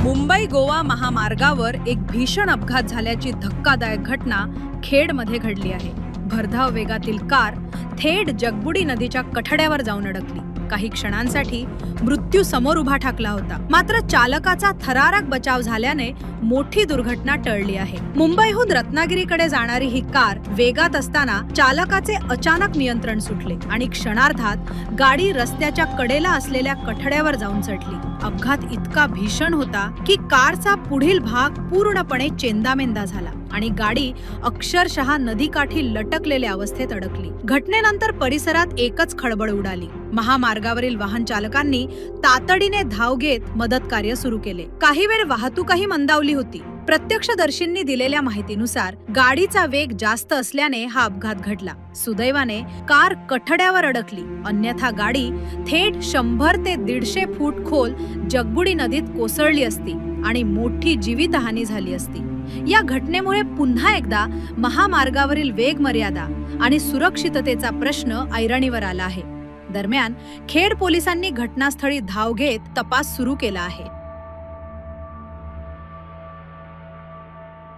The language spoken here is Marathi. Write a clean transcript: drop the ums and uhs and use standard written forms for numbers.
मुंबई गोवा महामार्गावर एक भीषण अपघात झाल्याची धक्कादायक घटना खेडमध्ये घडली आहे। भरधाव वेगातील कार थेट जगबुडी नदीच्या कठड्यावर जाऊन अडकली। काही क्षणांसाठी मृत्यू समोर उभा ठाकला होता, मात्र चालकाचा थरारक बचाव झाल्याने मोठी दुर्घटना टळली आहे। मुंबईहून रत्नागिरीकडे जाणारी ही कार वेगात असताना चालकाचे अचानक नियंत्रण सुटले आणि क्षणार्धात गाडी रस्त्याच्या कडेला असलेल्या कठड्यावर जाऊन चढली। अपघात इतका भीषण होता की कारचा पुढील भाग पूर्णपणे चेंदामेंदा झाला आणि गाडी अक्षरशः नदीकाठी लटकलेल्या अवस्थेत अडकली। घटनेनंतर परिसरात एकच खळबळ उडाली। महामार्गावरील वाहन चालकांनी तातडीने धाव घेत मदत कार्य सुरू केले। काही वेळ वाहतूकही मंदावली होती। प्रत्यक्षदर्शींनी दिलेल्या माहितीनुसार गाडीचा वेग जास्त असल्याने हा अपघात घडला। सुदैवाने कार कठड्यावर अडकली, अन्यथा गाडी थेट 100 ते 150 फूट खोल जगबुडी नदीत कोसळली असती आणि मोठी जीवितहानी झाली असती। या घटनेमुळे पुन्हा एकदा महामार्गावरील वेग मर्यादा आणि सुरक्षिततेचा प्रश्न ऐरणीवर आला आहे। दरम्यान खेड पोलिसांनी घटनास्थळी धाव घेत तपास सुरू केला आहे।